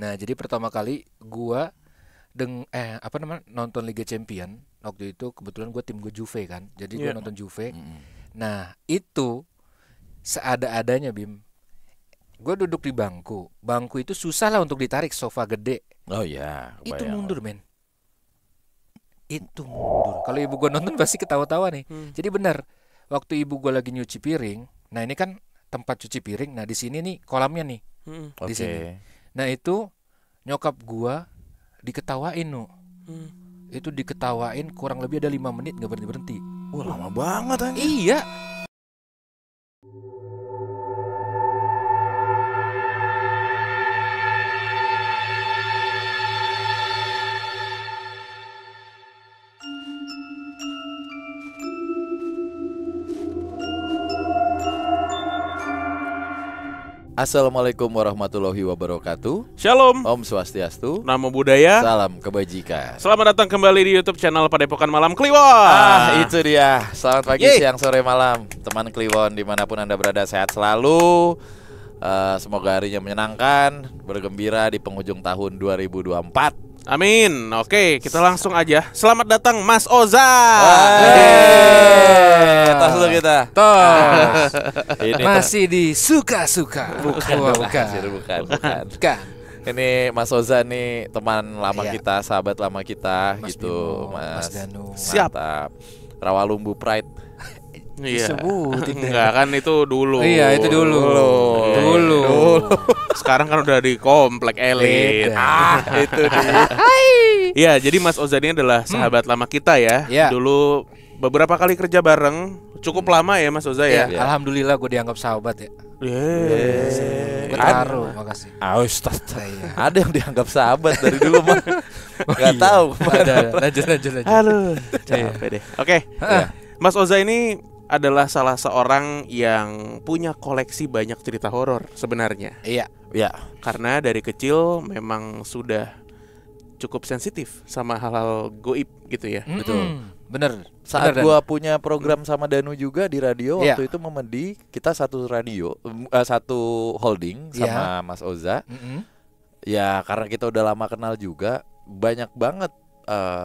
Nah, jadi pertama kali gua nonton Liga Champion waktu itu kebetulan tim gue Juve kan. Jadi gua Iya. nonton Juve. Mm-mm. Nah, itu seada-adanya Bim. Gue duduk di bangku. Bangku itu susah lah untuk ditarik, sofa gede. Oh iya, Itu kebayang. mundur, men. Itu mundur. Kalau ibu gue nonton pasti ketawa-tawa nih. Jadi benar. Waktu ibu gue lagi nyuci piring. Nah, ini kan tempat cuci piring. Nah, di sini nih kolamnya nih. Di Oke. sini. Nah, itu nyokap gua diketawain, Nu. Itu diketawain kurang lebih ada 5 menit nggak berhenti-berhenti. Wah, lama banget anjing. Iya. Assalamualaikum warahmatullahi wabarakatuh. Shalom, Om Swastiastu. Namo Buddhaya. Salam kebajikan. Selamat datang kembali di YouTube channel Padepokan Malam Kliwon. Itu dia. Selamat pagi, Yeay. siang, sore, malam, teman Kliwon dimanapun Anda berada, sehat selalu. Semoga harinya menyenangkan, bergembira di penghujung tahun 2024. Amin. Oke, kita langsung aja. Selamat datang Mas Oza. Tas dulu kita. Tos. Ini Masih di suka-suka. bukan, Wah, bukan. Bukan. Ini Mas Oza nih teman lama Iya. kita, sahabat lama kita Mas gitu, Bimo, Mas Danu. Siap. Mantap. Rawalumbu Pride. Iya. Disebutin deh. Enggak kan itu dulu. Iya, itu dulu. Dulu. Sekarang kan udah di komplek elit. Beda. Itu dia. Iya, jadi Mas Oza ini adalah sahabat lama kita ya. Iya. Dulu beberapa kali kerja bareng, cukup lama ya Mas Oza Ya, ya. Iya. alhamdulillah gue dianggap sahabat ya. Yeay. Gue taruh, makasih. Iya. Ada yang dianggap sahabat dari dulu mah. Gak tahu. Ada. Lanjut. Halo. Capek deh. Oke. Iya. Mas Oza ini adalah salah seorang yang punya koleksi banyak cerita horor sebenarnya. Iya. Ya, Karena dari kecil memang sudah cukup sensitif sama hal-hal goib gitu ya. Betul. Bener. saat Bener, Dan. gua punya program sama Danu juga di radio, Iya. waktu itu Memedi, kita satu radio, satu holding sama Mas Oza. Mm-mm. Ya karena kita udah lama kenal juga, banyak banget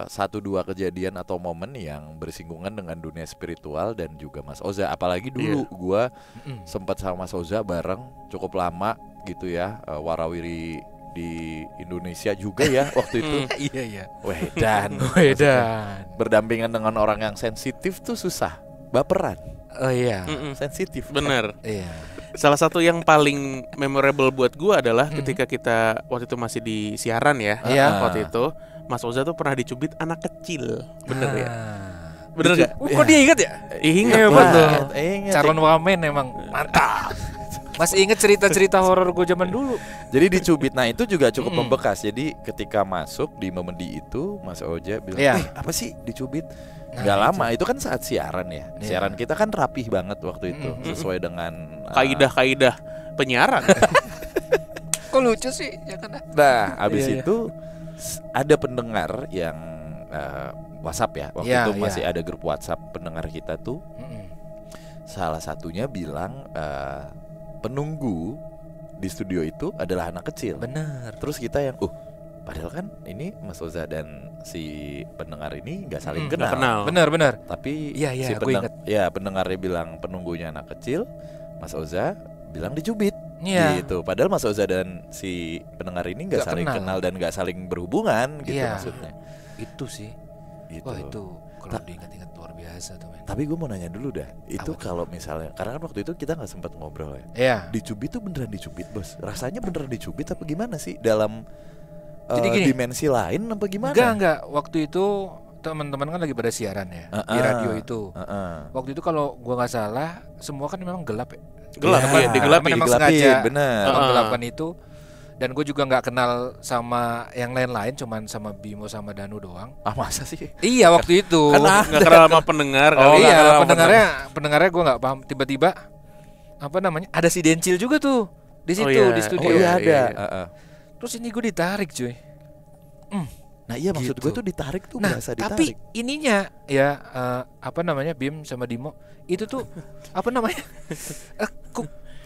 satu dua kejadian atau momen yang bersinggungan dengan dunia spiritual dan juga Mas Oza. Apalagi dulu gua Mm-mm. sempat sama Mas Oza bareng cukup lama gitu ya, warawiri di Indonesia juga ya waktu itu. Iya. Wedan. Wedan. Berdampingan dengan orang yang sensitif tuh susah, baperan, Oh iya. sensitif. Bener. Iya. Salah satu yang paling memorable buat gua adalah ketika kita waktu itu masih di siaran ya. Iya. Waktu itu Mas Oza tuh pernah dicubit anak kecil. Bener ya? Ah. Bener gak? Kok dia ingat ya? Ingat Hebat lah. loh. Ingat. Calon wamen emang mantap. Masih inget cerita-cerita horor gue zaman dulu. Jadi dicubit, nah itu juga cukup membekas. Jadi ketika masuk di Memedi itu, Mas Oja bilang, Iya. apa sih dicubit? Nah, Gak lama, itu kan saat siaran ya. Iya. Siaran kita kan rapih banget waktu itu, sesuai dengan Kaidah-kaidah penyiaran. Kok lucu sih? Ya kan? Nah, abis Iya. itu ada pendengar yang WhatsApp ya. Waktu Iya, itu iya. masih ada grup WhatsApp pendengar kita tuh. Salah satunya bilang penunggu di studio itu adalah anak kecil. Bener. Terus kita yang, padahal kan ini Mas Oza dan si pendengar ini nggak saling Nggak kenal. kenal. Bener. Tapi Iya, si gue inget. pendengarnya bilang penunggunya anak kecil, Mas Oza bilang dicubit. Iya. Gitu. Padahal Mas Oza dan si pendengar ini nggak Nggak saling kenal. kenal dan nggak saling berhubungan gitu Iya. maksudnya. Itu sih. Gitu. Wah itu kalau diingat-ingat luar biasa tuh men. Tapi gue mau nanya dulu dah, itu Apa tuh? kalau misalnya, karena kan waktu itu kita nggak sempat ngobrol ya. Iya. Dicubit tuh beneran dicubit bos? Rasanya beneran dicubit apa gimana sih? Dalam Jadi gini. dimensi lain apa gimana? Enggak. Waktu itu teman-teman kan lagi pada siaran ya di radio itu. Waktu itu kalau gua nggak salah, semua kan memang gelap ya. Gelap Ya, ya, digelapin. memang digelapin, sengaja bener. menggelapkan itu. Dan gue juga nggak kenal sama yang lain-lain, cuman sama Bimo sama Danu doang. Ah masa sih? Iya waktu itu. Nggak kenal sama pendengar. Oh, kali. nggak Iya kenal pendengarnya gue nggak paham. Tiba-tiba apa namanya? Ada si Dencil juga tuh di situ iya. di Oh studio. iya ada. Iya. Terus ini gue ditarik cuy. Nah iya maksud Gitu. gue tuh ditarik tuh Nah berasa tapi ditarik. ininya ya apa namanya Bim sama Dimo itu tuh apa namanya?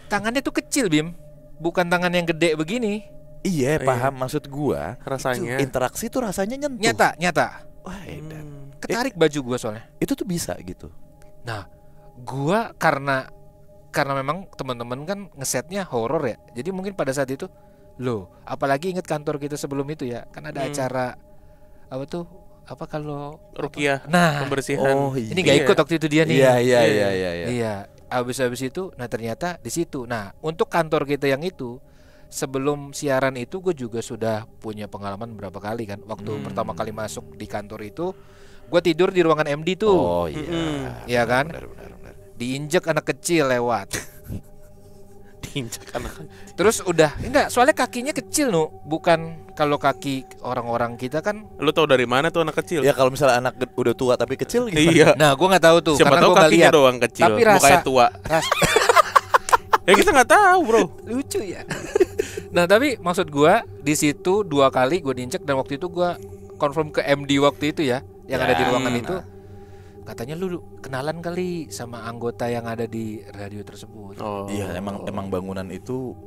Tangannya tuh kecil Bim, bukan tangan yang gede begini. Iya, paham maksud gua. Rasanya. Itu, interaksi tuh rasanya nyentuh. Nyata. Wah, edan. Ketarik baju gua soalnya. Itu tuh bisa gitu. Nah, gua karena memang teman-teman kan ngesetnya horor ya. Jadi mungkin pada saat itu, loh, apalagi inget kantor kita sebelum itu ya, kan ada acara apa tuh? Apa kalau Rukiah, nah, pembersihan. Oh, iya. ini nggak ikut waktu itu dia nih. Iya. Iya, habis itu, nah ternyata di situ. Nah, untuk kantor kita yang itu, sebelum siaran itu gue juga sudah punya pengalaman berapa kali kan. Waktu pertama kali masuk di kantor itu, gue tidur di ruangan MD tuh. Oh iya. Iya kan? Benar. Diinjek anak kecil lewat. Diinjak anak. Terus udah enggak, soalnya kakinya kecil nu, bukan kalau kaki orang-orang kita kan. Lu tau dari mana tuh anak kecil? Ya kalau misalnya anak udah tua tapi kecil gimana? Iya. Nah, gue nggak tahu tuh. Siapa karena tahu gue nggak kakinya lihat. doang kecil, Tapi mukanya tua. Ya kita nggak tahu, bro. Lucu ya. Nah, tapi maksud gue di situ 2 kali gue diinjek, dan waktu itu gue confirm ke MD waktu itu ya, yang ada di ruangan itu. Katanya lu kenalan kali sama anggota yang ada di radio tersebut. Oh. Iya, emang bangunan itu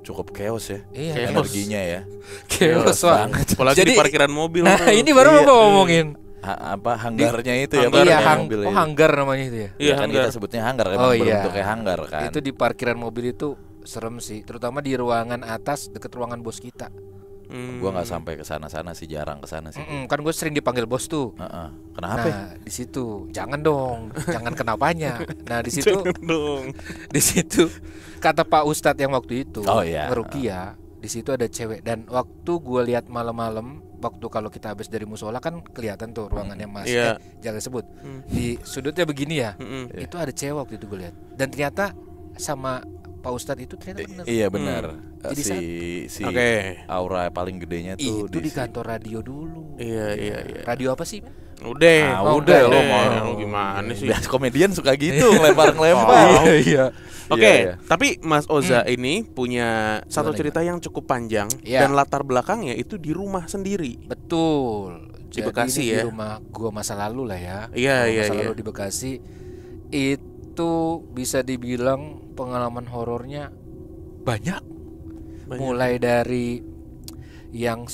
cukup chaos ya. Iya, Chaos. Energinya ya. chaos banget. Apalagi Jadi, di parkiran mobil. Nah, bro. ini baru Iya. mau ngomongin. Hanggarnya itu ya, Hanggar, Iya, parkiran mobil ya. hanggar namanya itu ya. Iya, kan hanggar. kita sebutnya hanggar, Oh, emang iya. berbentuknya hanggar kan. Itu di parkiran mobil itu serem sih, terutama di ruangan atas deket ruangan bos kita. Gua nggak sampai ke sana sih, jarang ke sana sih. Kan gue sering dipanggil bos tuh. Heeh. Kenapa? Nah, di situ jangan dong, jangan kenapanya. Nah, di situ dong. di situ kata Pak Ustadz yang waktu itu Oh, iya. ngerukiah, di situ ada cewek, dan waktu gue lihat malam-malam, waktu kalau kita habis dari musola kan kelihatan tuh ruangannya Mas. Iya. Jangan sebut. Di sudutnya begini ya. Itu ada cewek waktu itu gue lihat. Dan ternyata sama Pak Ustadz itu ternyata benar. Iya benar. Jadi Si Oke. aura paling gedenya tuh Itu di kantor radio dulu. Iya. Radio apa sih? Udah. udah lo Lu gimana sih? Biasa komedian suka gitu, ngelempar-ngelempar. Iya. Oke, Iya. tapi Mas Oza ini punya satu Gimana, cerita yang cukup panjang Iya. dan latar belakangnya itu di rumah sendiri. Betul. Di Jadi Bekasi ini ya? Di rumah gua masa lalu lah ya. Iya, Gua iya, Masa iya. lalu di Bekasi itu bisa dibilang pengalaman horornya banyak. Mulai dari yang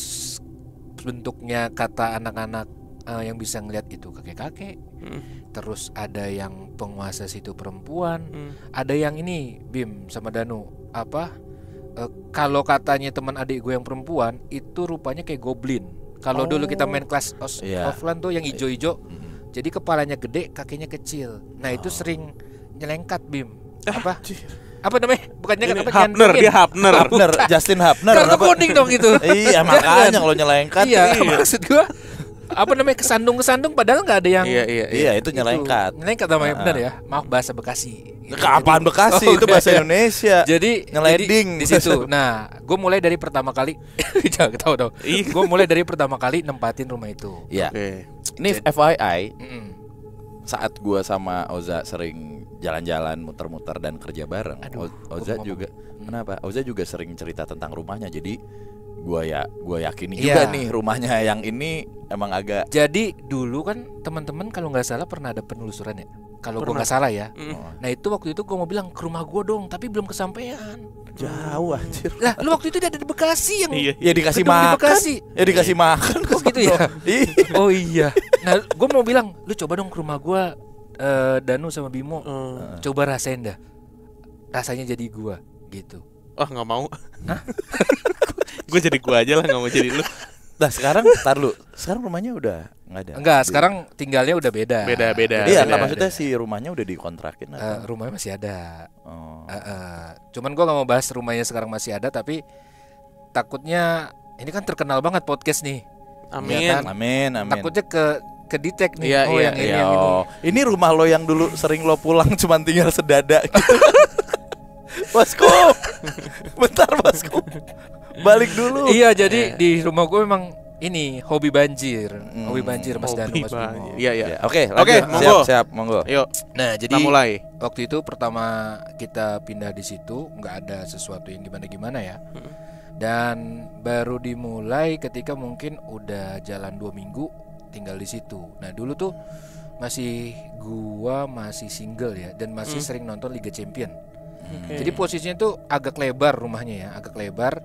bentuknya kata anak-anak yang bisa ngeliat itu kakek-kakek. Terus ada yang penguasa situ perempuan. Ada yang ini Bim sama Danu kalau katanya teman adik gue yang perempuan itu rupanya kayak goblin. Kalau dulu kita main kelas Iya. offline tuh yang ijo-ijo. Jadi kepalanya gede, kakinya kecil. Nah, itu sering nyelengkat Bim. Apa namanya? Bukannya Ini apa? Hapner, dia Hapner. Hapner, Justin Hapner. Kartu kuning dong itu. Iya, makanya kalau nyelengkat. Iya, maksud gua apa namanya, kesandung padahal nggak ada yang Iya. Itu nyelengkat. nyelengkat namanya, benar ya. Maaf bahasa Bekasi. Kapan Bekasi? Itu bahasa Indonesia. Jadi Ngeleding. di situ. Nah, gue mulai dari pertama kali jangan ketawa dong. Gue mulai dari pertama kali nempatin rumah itu. Iya. Oke. Ini FYI, Mm-mm. saat gua sama Oza sering jalan-jalan muter-muter dan kerja bareng, Oza juga kenapa? Oza juga sering cerita tentang rumahnya. Jadi gua yakini juga nih rumahnya yang ini emang agak. Jadi dulu kan teman-teman kalau nggak salah pernah ada penelusuran ya. Kalau gue nggak salah ya. Nah, itu waktu itu gue mau bilang ke rumah gue dong, tapi belum kesampaian. Jauh anjir. Lah, lu waktu itu ada di Bekasi yang Ya dikasih Gedung di makan. Bekasi. Ya dikasih makan. Oh gitu ya. Iya. Oh iya. Nah, gue mau bilang, lu coba dong ke rumah gue, Danu sama Bimo, coba rasain dah. Rasanya jadi gua gitu. Oh, nggak mau. Gue jadi gua aja lah, nggak mau jadi lu. Nah sekarang tar lu. Sekarang rumahnya udah nggak ada. Enggak, sekarang tinggalnya udah beda. Beda. Iya, beda. nggak maksudnya si rumahnya udah dikontrakin atau? Rumahnya masih ada. Oh. Cuman gua nggak mau bahas rumahnya sekarang masih ada, tapi takutnya ini kan terkenal banget podcast nih. Amin. Ya kan? Amin. Takutnya ke detect nih. Iya, oh iya, yang ini, Iya, yang ini. ini rumah lo yang dulu sering lo pulang cuman tinggal sedada gitu. Bosku, bentar bosku, balik dulu. Iya, jadi di rumah gue memang ini hobi banjir, Mas Danu, Mas Bimo. Iya. Oke, Oke, lanjut. monggo. Siap, monggo. Yuk, Nah, jadi kita mulai. waktu itu pertama kita pindah di situ nggak ada sesuatu yang gimana-gimana ya. Dan baru dimulai ketika mungkin udah jalan 2 minggu tinggal di situ. Nah, dulu tuh gua masih single ya, dan masih sering nonton Liga Champion. Jadi posisinya tuh agak lebar rumahnya ya, agak lebar.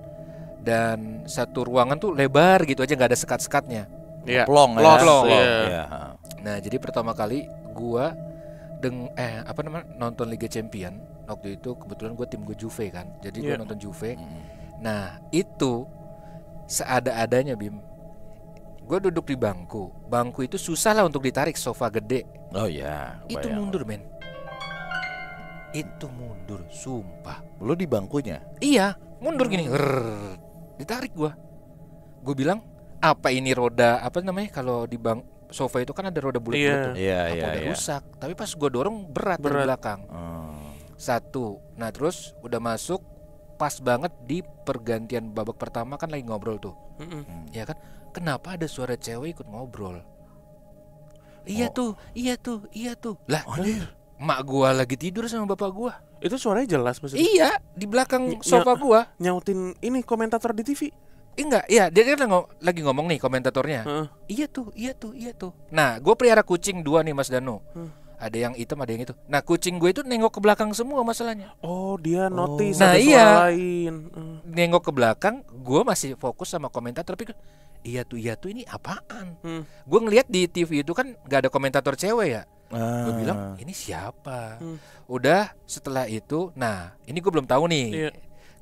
dan satu ruangan tuh lebar gitu aja, nggak ada sekat-sekatnya. Iya. Plong ya. Plong. Iya. Iya. Nah jadi pertama kali gua nonton Liga Champion waktu itu, kebetulan gue tim gue Juve kan, jadi gue Iya. nonton Juve. Nah itu seada-adanya Bim, gue duduk di bangku itu susah lah untuk ditarik, sofa gede. Oh iya. Itu kebayang. mundur men, itu mundur sumpah. Lu di bangkunya? Iya mundur gini, ditarik gue bilang apa ini roda apa namanya kalau di sofa itu kan ada roda bulat-bulat Iya. tuh, Iya, apa iya, udah iya. rusak. Tapi pas gue dorong berat dari belakang. Satu. Nah terus udah masuk pas banget di pergantian babak pertama kan lagi ngobrol tuh. Ya kan, kenapa ada suara cewek ikut ngobrol? Iya tuh. Lah, emak gua lagi tidur sama bapak gua. Itu suaranya jelas maksudnya. Iya, di belakang sofa gua. Nyautin ini komentator di TV. Enggak, iya dia kan lagi ngomong nih komentatornya. Iya tuh. Nah, gue pelihara kucing 2 nih Mas Danu. Ada yang hitam, ada yang itu. Nah, kucing gue itu nengok ke belakang semua masalahnya. Oh, dia notice Nah, ada iya. suara lain. Nengok ke belakang, gue masih fokus sama komentator, tapi iya tuh ini apaan? Gue ngelihat di TV itu kan gak ada komentator cewek ya. Gue bilang ini siapa? Udah setelah itu, nah ini gue belum tahu nih. Iya.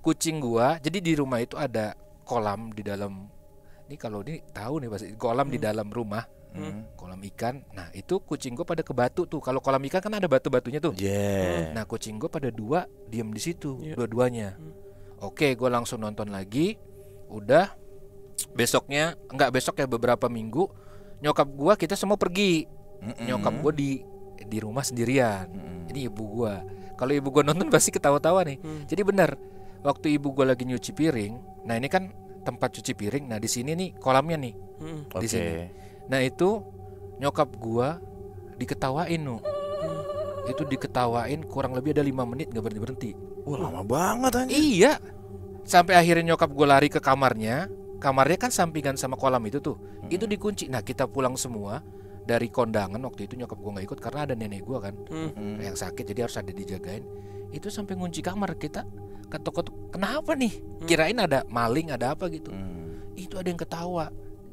Kucing gue, jadi di rumah itu ada kolam di dalam. Ini kalau ini tahu nih pasti kolam di dalam rumah. Kolam ikan. Nah itu kucing gue pada ke batu tuh. Kalau kolam ikan kan ada batu-batunya tuh. Nah kucing gue pada 2 diem di situ, dua-duanya. Oke, gue langsung nonton lagi. Udah besoknya, beberapa minggu, nyokap gue kita semua pergi. Nyokap gue di rumah sendirian. Ini ibu gue. Kalau ibu gue nonton pasti ketawa-tawa nih. Jadi benar, waktu ibu gue lagi nyuci piring. Nah ini kan tempat cuci piring. Nah di sini nih kolamnya nih. Di sini. Nah itu nyokap gua diketawain nu. Itu diketawain kurang lebih ada 5 menit nggak berhenti. Wah lama banget anjir. Iya. Sampai akhirnya nyokap gua lari ke kamarnya. Kamarnya kan sampingan sama kolam itu tuh. Itu dikunci. Nah kita pulang semua dari kondangan. Waktu itu nyokap gua nggak ikut karena ada nenek gua kan yang sakit, jadi harus ada dijagain. Itu sampai ngunci kamar. Kita ketok-ketok, kenapa nih? Kirain ada maling, ada apa gitu. Itu ada yang ketawa.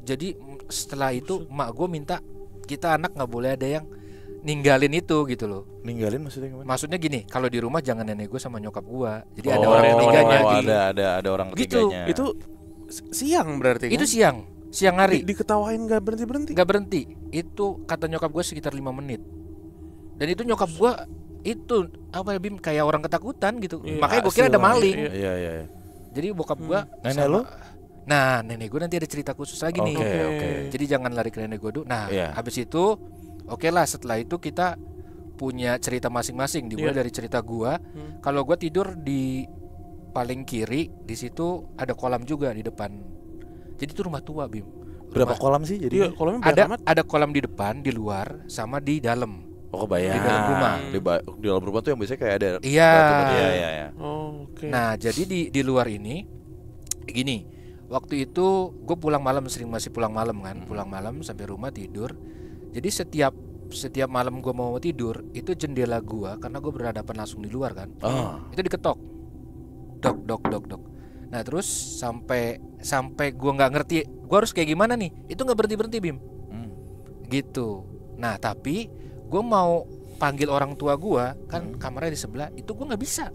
Jadi setelah itu emak gue minta kita anak nggak boleh ada yang ninggalin itu gitu loh. Ninggalin maksudnya gimana? Maksudnya gini, kalau di rumah jangan nenek gue sama nyokap gue. Jadi ada orang ketiganya gitu. Ada orang ketiganya. Itu siang berarti kan? Itu siang hari. Diketawain nggak berhenti. Nggak berhenti. Itu kata nyokap gue sekitar 5 menit. Dan itu nyokap gue itu apa ya Bim, kayak orang ketakutan gitu. Makanya gue kira ada maling. Iya. Jadi bokap gue nenek lu? Nah nenek gue nanti ada cerita khusus lagi nih. Oke. Jadi jangan lari ke nenek gue dulu. Nah habis itu oke lah, setelah itu kita punya cerita masing-masing. Dimulai dari cerita gue. Kalau gue tidur di paling kiri, di situ ada kolam juga di depan. Jadi itu rumah tua Bim. Berapa kolam sih jadi? Kolamnya ada kolam di depan, di luar, sama di dalam. Oh kebayang. Di dalam rumah. Di dalam rumah tuh yang biasanya kayak ada. Iya. Iya. Oke. Nah jadi di luar ini gini. Waktu itu gue pulang malam, masih pulang malam kan. Pulang malam sampai rumah tidur. Jadi setiap malam gue mau tidur, itu jendela gue, karena gue berhadapan langsung di luar kan. Itu diketok. Dok. Nah terus sampai gue nggak ngerti gue harus kayak gimana nih. Itu nggak berhenti Bim. Gitu. Nah tapi gue mau panggil orang tua gue kan, kamarnya di sebelah. Itu gue nggak bisa.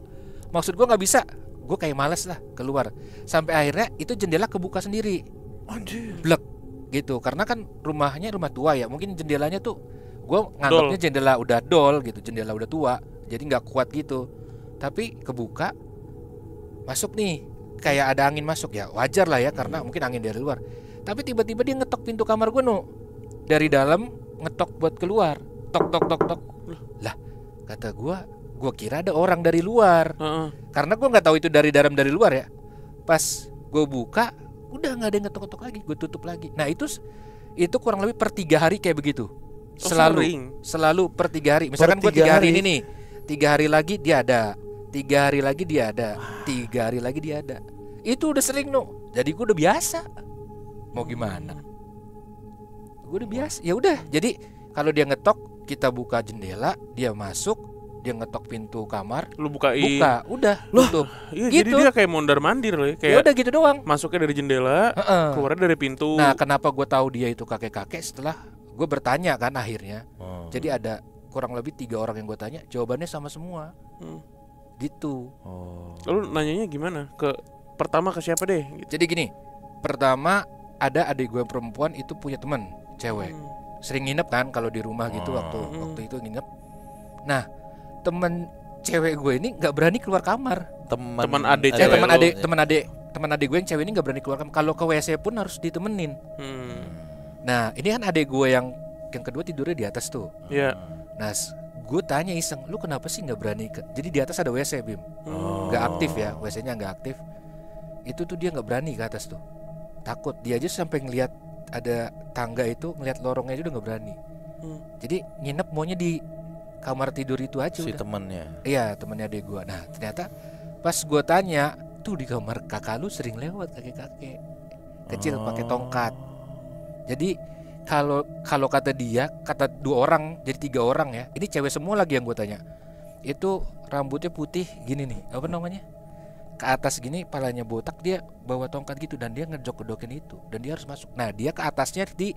Maksud gue nggak bisa. Gue kayak males lah keluar. Sampai akhirnya itu jendela kebuka sendiri. Blek gitu. Karena kan rumahnya rumah tua ya. Mungkin jendelanya tuh gue nganggapnya jendela udah dol gitu. Jendela udah tua, jadi gak kuat gitu. Tapi kebuka, masuk nih. Kayak ada angin masuk ya. Wajar lah ya, karena mungkin angin dari luar. Tapi tiba-tiba dia ngetok pintu kamar gue dari dalam, ngetok buat keluar. Tok. Lah kata gue kira ada orang dari luar. Karena gue nggak tahu itu dari dalam dari luar ya. Pas gue buka, udah nggak ada yang ngetok-ngetok lagi. Gue tutup lagi. Nah itu kurang lebih per 3 hari kayak begitu. Selalu per 3 hari. Misalkan gue 3 hari ini nih, 3 hari lagi dia ada, 3 hari lagi dia ada, 3 hari lagi dia ada. Itu udah sering Jadi gue udah biasa. Mau gimana? Gue udah biasa. Ya udah. Jadi kalau dia ngetok, kita buka jendela, dia masuk. dia ngetok pintu kamar, Lu bukain. buka, udah tutup. Iya, Gitu. jadi dia kayak mondar-mandir loh, Ya kayak udah gitu doang. masuknya dari jendela, Heeh. keluarnya dari pintu. Nah, kenapa gue tahu dia itu kakek-kakek setelah gue bertanya kan akhirnya. Oh. Jadi ada kurang lebih 3 orang yang gue tanya, jawabannya sama semua. Hmm. Gitu. Oh. Lalu nanyanya gimana? Pertama ke siapa deh? Gitu. Jadi gini, pertama ada adik gue perempuan itu punya teman cewek. Sering nginep kan kalau di rumah gitu waktu itu nginep. Nah, temen cewek gue ini nggak berani keluar kamar. Teman adik Eh, cewek teman adik gue yang cewek ini nggak berani keluar kamar. Kalau ke WC pun harus ditemenin. Nah, ini kan adik gue yang kedua tidurnya di atas tuh. Iya. Nah, gue tanya iseng, lu kenapa sih nggak berani jadi di atas ada WC, Bim. Nggak aktif ya, WC-nya nggak aktif. Itu tuh dia nggak berani ke atas tuh. Takut. Dia aja sampai ngelihat ada tangga itu, ngelihat lorongnya aja udah nggak berani. Jadi nginep maunya di kamar tidur itu aja Si udah. temennya. Iya, temennya adik gua. Nah, ternyata pas gua tanya, tuh di kamar kakak lu sering lewat kakek-kakek kecil pakai tongkat. Jadi kalau kata dia, kata 2 orang, jadi 3 orang ya. Ini cewek semua lagi yang gua tanya. Itu rambutnya putih gini nih, apa namanya? Ke atas gini, palanya botak, dia bawa tongkat gitu dan dia ngejok-gedokin itu dan dia harus masuk. Nah, dia ke atasnya di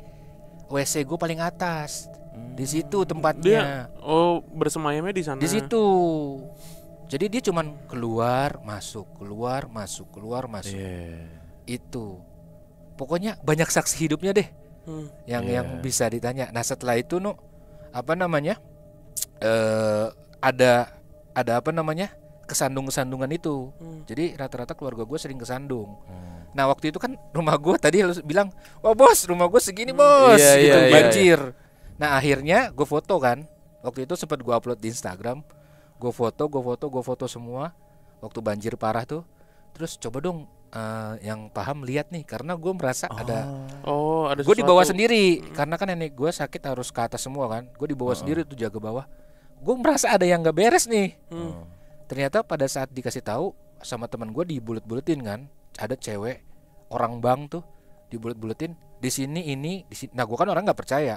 WC gua paling atas. Di situ tempatnya. Dia bersemayamnya di sana. Di situ. Jadi dia cuman keluar, masuk, keluar, masuk, keluar, masuk. Itu. Pokoknya banyak saksi hidupnya deh. Yang bisa ditanya. Nah, setelah itu apa namanya? Ada apa namanya? Kesandung-kesandungan itu. Jadi rata-rata keluarga gue sering kesandung. Nah, waktu itu kan rumah gue tadi lu bilang, "Wah, bos, rumah gue segini, bos." Gitu, banjir. Nah, akhirnya gue foto kan. Waktu itu sempat gue upload di Instagram. Gue foto semua waktu banjir parah tuh. Terus coba dong yang paham lihat nih, karena gue merasa ada gue dibawa sendiri karena kan nenek gue sakit harus ke atas semua kan. Gue dibawa sendiri tuh jaga bawah. Gue merasa ada yang nggak beres nih. Ternyata pada saat dikasih tahu sama teman gue dibulet-buletin kan, ada cewek orang Bang tuh dibulet-buletin di sini ini di sini. Nah, gue kan orang nggak percaya.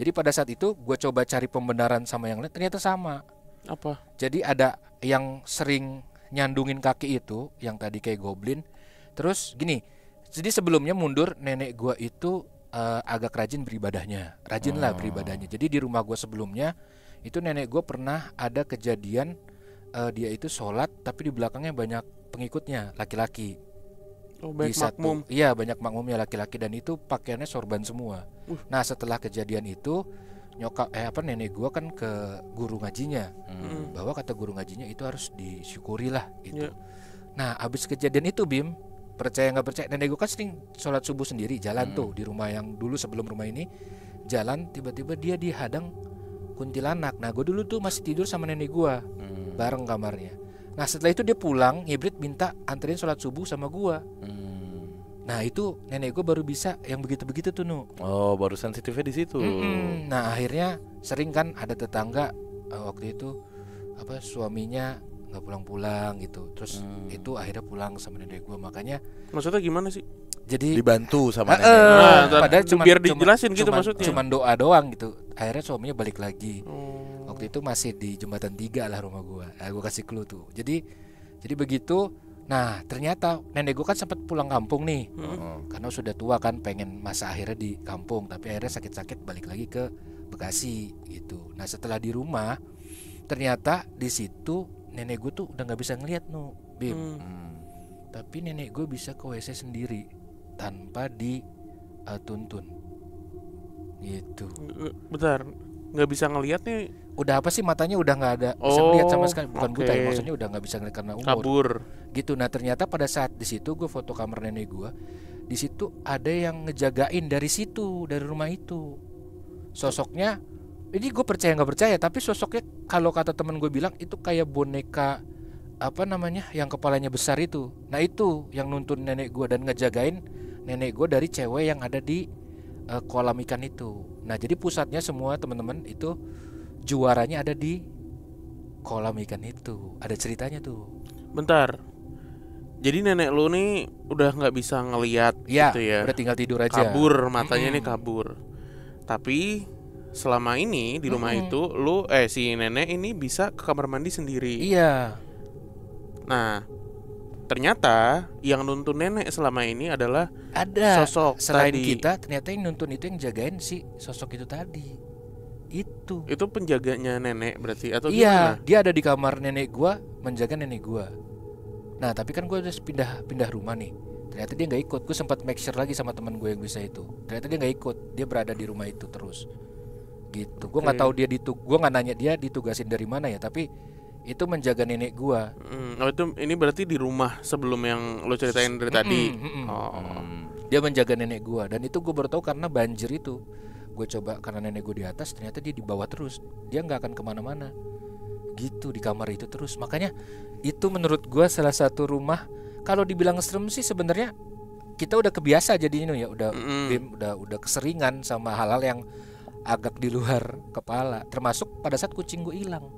Jadi pada saat itu gue coba cari pembenaran sama yang lain, ternyata sama. Apa? Jadi ada yang sering nyandungin kaki itu, yang tadi kayak goblin. Terus gini, jadi sebelumnya mundur nenek gue itu agak rajin beribadahnya, rajin lah beribadahnya. Jadi di rumah gue sebelumnya itu nenek gue pernah ada kejadian dia itu sholat tapi di belakangnya banyak pengikutnya laki-laki. Banyak makmum. Iya, banyak makmumnya laki-laki dan itu pakaiannya sorban semua. Nah, setelah kejadian itu nenek gua kan ke guru ngajinya. Bahwa kata guru ngajinya itu harus disyukuri lah gitu. Nah, abis kejadian itu Bim, percaya nggak percaya, nenek gua kan sering sholat subuh sendiri jalan tuh di rumah yang dulu sebelum rumah ini. Jalan tiba-tiba dia dihadang kuntilanak. Nah, gua dulu tuh masih tidur sama nenek gua bareng kamarnya. Nah, setelah itu dia pulang ngibrit minta anterin sholat subuh sama gua. Nah, itu nenek gua baru bisa yang begitu-begitu tuh Oh, baru sensitifnya di situ. Nah, akhirnya sering kan ada tetangga waktu itu suaminya nggak pulang-pulang gitu. Terus itu akhirnya pulang sama nenek gua. Makanya maksudnya gimana sih? Jadi dibantu sama nenek. Padahal biar dijelasin gitu maksudnya. Cuman doa doang gitu. Akhirnya suaminya balik lagi. Waktu itu masih di Jembatan 3 lah rumah gua. Gua kasih clue tuh. Jadi begitu. Nah, ternyata nenek gua kan sempat pulang kampung nih. Karena sudah tua kan, pengen masa akhirnya di kampung, tapi akhirnya sakit-sakit balik lagi ke Bekasi gitu. Nah, setelah di rumah ternyata di situ nenek gua tuh udah nggak bisa ngelihat Bim. Tapi nenek gua bisa ke WC sendiri tanpa dituntun gitu. Bentar, nggak bisa ngelihat nih. Udah apa sih, matanya udah nggak ada bisa ngelihat sama sekali. Bukan buta ya, maksudnya udah nggak bisa ngelihat karena umur. Kabur. Gitu. Nah, ternyata pada saat di situ gue foto kamar nenek gue, di situ ada yang ngejagain dari situ, dari rumah itu. Sosoknya, ini gue percaya nggak percaya, tapi sosoknya kalau kata temen gue bilang itu kayak boneka apa namanya yang kepalanya besar itu. Nah, itu yang nuntun nenek gue dan ngejagain nenek gue dari cewek yang ada di kolam ikan itu. Nah, jadi pusatnya semua teman-teman itu juaranya ada di kolam ikan itu. Ada ceritanya tuh. Bentar. Jadi nenek lu nih udah nggak bisa ngelihat ya, gitu ya. Udah tinggal tidur aja. Kabur, matanya nih kabur. Tapi selama ini di rumah itu lu si nenek ini bisa ke kamar mandi sendiri. Iya. Nah, ternyata yang nuntun nenek selama ini adalah Ada sosok selain tadi. kita, ternyata yang nuntun itu yang jagain si sosok itu tadi. Itu. Itu penjaganya nenek berarti atau Iya, gimana? dia ada di kamar nenek gua, menjaga nenek gua. Nah, tapi kan gua udah pindah rumah nih. Ternyata dia nggak ikut. Gue sempat make sure lagi sama teman gue yang bisa itu. Ternyata dia nggak ikut. Dia berada di rumah itu terus. Gitu. Gue nggak tahu gue nggak nanya dia ditugasin dari mana ya. Tapi itu menjaga nenek gua. Oh itu ini berarti di rumah sebelum yang lo ceritain dari tadi. Oh. Dia menjaga nenek gua dan itu gue baru tahu karena banjir itu. Gue coba karena nenek gue di atas, ternyata dia di bawah terus. Dia nggak akan kemana-mana. Gitu di kamar itu terus. Makanya itu menurut gue salah satu rumah. Kalau dibilang serem sih sebenarnya kita udah kebiasa jadinya ya, udah keseringan sama hal-hal yang agak di luar kepala. Termasuk pada saat kucing gue hilang.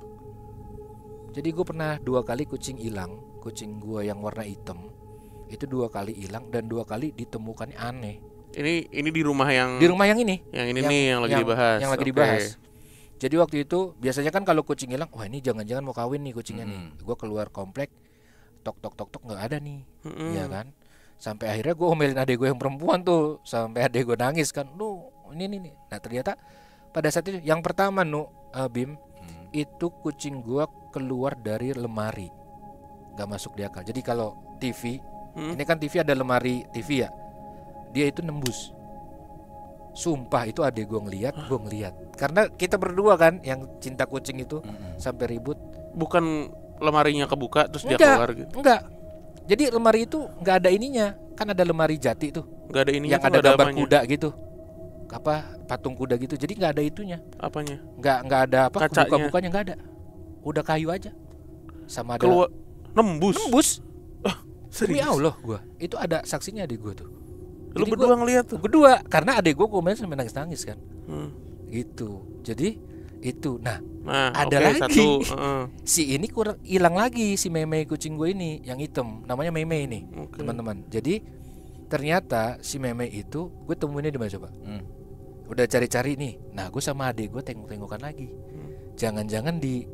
Jadi gue pernah 2 kali kucing hilang. Kucing gue yang warna hitam itu 2 kali hilang dan 2 kali ditemukannya aneh. Ini di rumah yang ini. Yang ini nih yang lagi dibahas. Yang lagi dibahas. Jadi waktu itu biasanya kan kalau kucing hilang, wah ini jangan-jangan mau kawin nih kucingnya nih. Gue keluar komplek, tok nggak ada nih, ya kan? Sampai akhirnya gue omelin adek gue yang perempuan tuh, sampai adek gue nangis kan, lu ini nih. Nah ternyata pada saat itu yang pertama Bim, itu kucing gue keluar dari lemari, nggak masuk di akal. Jadi kalau TV, ini kan TV ada lemari TV ya, dia itu nembus. Sumpah itu adek gue ngeliat, karena kita berdua kan yang cinta kucing itu sampai ribut. Bukan lemarinya kebuka terus dia keluar gitu. Enggak. Jadi lemari itu enggak ada ininya. Kan ada lemari jati tuh. Enggak ada ininya. Yang ada gambar kuda gitu. Apa patung kuda gitu. Jadi enggak ada itunya. Apanya? Enggak ada apa Kacanya. buka-bukanya enggak ada. Udah kayu aja. Sama ada keluar nembus. Demi Allah gua. Itu ada saksinya di gua tuh. Lu berdua ngeliat tuh. Berdua karena adek gua komen sampai nangis-nangis kan. Gitu. Jadi itu. Nah ada lagi si ini kurang hilang lagi, si meme kucing gue ini yang hitam, namanya meme ini teman-teman. Jadi ternyata si meme itu gue temuinnya di mana coba? Udah cari-cari nih. Nah gue sama adik gue tengok-tengokan lagi. Jangan-jangan di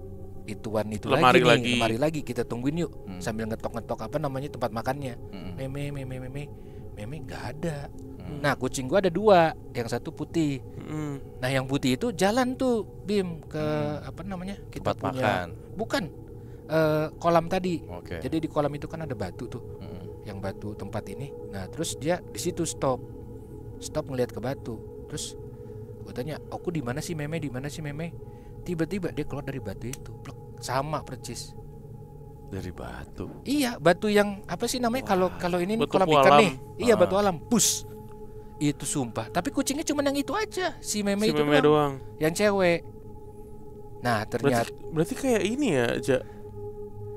ituan itu lemari lemari lagi kita tungguin yuk sambil ngetok-ngetok apa namanya tempat makannya. Meme nggak ada. Nah kucing gua ada 2, yang satu putih. Nah yang putih itu jalan tuh Bim ke apa namanya kita tempat punya makan. bukan kolam tadi. Okay. Jadi di kolam itu kan ada batu tuh, yang batu tempat ini. Nah terus dia di situ stop ngelihat ke batu. Terus gua tanya, aku di mana sih meme? Tiba-tiba dia keluar dari batu itu, plek, sama percis. Dari batu. Iya, batu yang apa sih namanya kalau ini batu kolam ikan alam. nih. Iya, batu alam. Pus. Itu sumpah. Tapi kucingnya cuma yang itu aja. Si meme itu doang. Yang cewek. Nah, ternyata berarti kayak ini ya,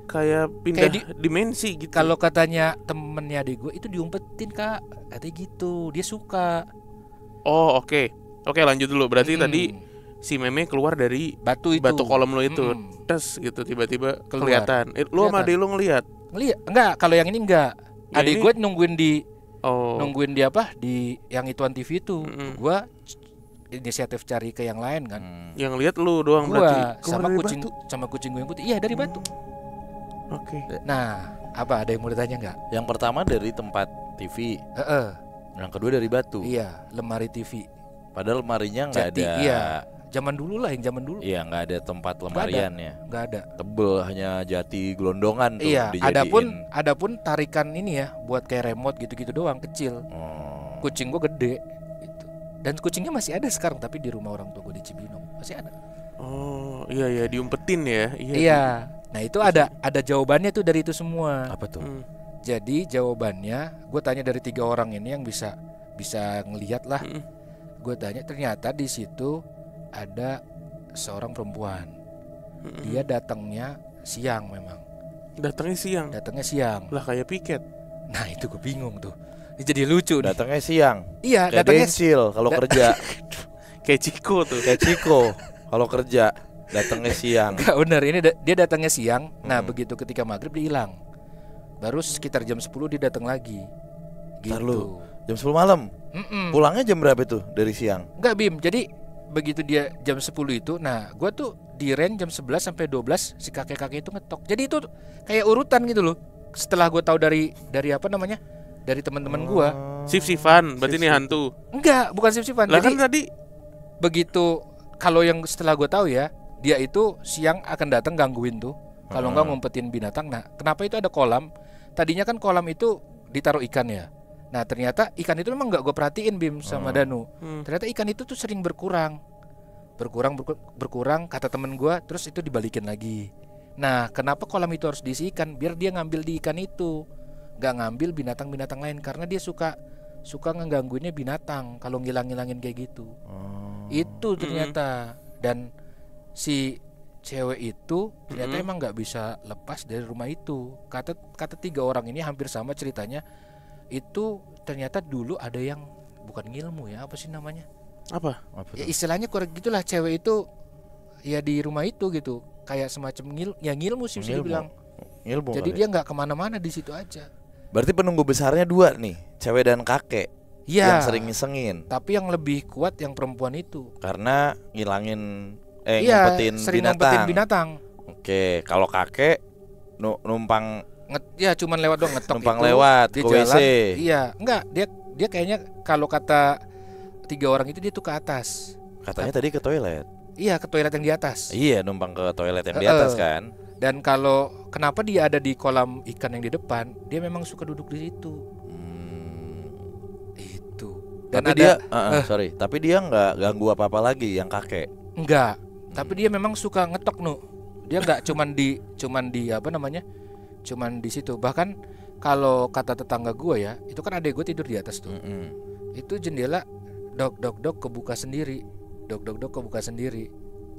kayak pindah dimensi gitu. Kalau katanya temennya adik gue itu diumpetin, Kak. Katanya gitu. Dia suka. Oh, oke. Oke, lanjut dulu. Berarti tadi si meme keluar dari batu kolam lo itu. Terus gitu tiba-tiba kelihatan. Lu sama adik lu ngelihat? Enggak, kalau yang ini enggak. Yang adik ini? gue nungguin di apa? Di yang ituan TV itu. Gua inisiatif cari ke yang lain kan. Yang lihat lu doang gua berarti. sama kucing gue yang putih. Iya, dari batu. Oke. Nah, apa ada yang mau ditanya enggak? Yang pertama dari tempat TV. Yang kedua dari batu. Iya, lemari TV. Padahal lemarinya nggak ada. Iya, zaman dulu. Iya, nggak ada tempat lemariannya. Nggak ada. Tebel, hanya jati gelondongan tuh. Iya, dijadiin. adapun tarikan ini ya, buat kayak remote gitu-gitu doang, kecil. Kucing gue gede, gitu. Dan kucingnya masih ada sekarang, tapi di rumah orang tua gue di Cibinong masih ada. Oh, iya diumpetin ya. Iya. Nah itu ada jawabannya tuh dari itu semua. Apa tuh? Jadi jawabannya, gue tanya dari 3 orang ini yang bisa ngelihat lah. Gue tanya, ternyata di situ ada seorang perempuan. Dia datangnya siang memang. Datangnya siang. Lah kayak piket. Nah itu gue bingung tuh. Ini jadi lucu. Datangnya siang. Iya, kayak datangnya Densil kalau kerja. Kayak Ciko tuh. Kayak Ciko kalau kerja datangnya siang. Enggak bener, ini dia datangnya siang. Nah begitu ketika maghrib dia hilang. Baru sekitar jam 10 dia datang lagi. Gitu. Jam 10 malam. Pulangnya jam berapa tuh dari siang? Enggak Bim, jadi begitu dia jam 10 itu, nah gue tuh di range jam 11 sampai 12 si kakek-kakek itu ngetok. Jadi itu kayak urutan gitu loh. Setelah gue tahu dari apa namanya, dari teman-teman gue. Sif-sifan, berarti ini hantu. Enggak, bukan sif-sifan. Lah Jadi kan tadi begitu, kalau yang setelah gue tahu ya, dia itu siang akan datang gangguin tuh. Kalau enggak ngumpetin binatang. Nah, kenapa itu ada kolam? Tadinya kan kolam itu ditaruh ikan ya. Nah, ternyata ikan itu memang enggak gue perhatiin Bim sama Danu. Ternyata ikan itu tuh sering berkurang kata temen gue. Terus itu dibalikin lagi. Nah, kenapa kolam itu harus diisi ikan? Biar dia ngambil di ikan itu, nggak ngambil binatang-binatang lain. Karena dia suka ngegangguinnya binatang kalau ngilang-ngilangin kayak gitu. Itu ternyata. Dan si cewek itu ternyata emang nggak bisa lepas dari rumah itu. Kata 3 orang ini hampir sama ceritanya. Itu ternyata dulu ada yang bukan ngilmu ya, apa sih namanya? apa? Ya istilahnya kurang gitulah, cewek itu ya di rumah itu gitu, kayak semacam ngilmu sih bisa dibilang. Ilmu Jadi kali. dia nggak kemana-mana di situ aja. Berarti penunggu besarnya 2 nih, cewek dan kakek. Iya. Yang sering ngisengin. Tapi yang lebih kuat yang perempuan itu. Karena ngilangin Iya, ngumpetin sering binatang. ngumpetin binatang. Oke, kalau kakek numpang Ya cuman lewat doang, ngetok numpang itu, lewat dia ke jalan. WC. Iya, enggak, dia kayaknya kalau kata 3 orang itu dia tuh ke atas. Katanya tadi ke toilet. Iya, ke toilet yang di atas. Iya, numpang ke toilet yang di atas kan. Dan kalau kenapa dia ada di kolam ikan yang di depan, dia memang suka duduk di situ. Itu. Dan Tapi dia tapi dia nggak ganggu apa-apa lagi yang kakek. enggak. Tapi dia memang suka ngetok Dia enggak cuman di apa namanya? Cuman di situ. Bahkan kalau kata tetangga gue ya, itu kan adek gue tidur di atas tuh. Itu jendela dok kebuka sendiri. Dok kebuka sendiri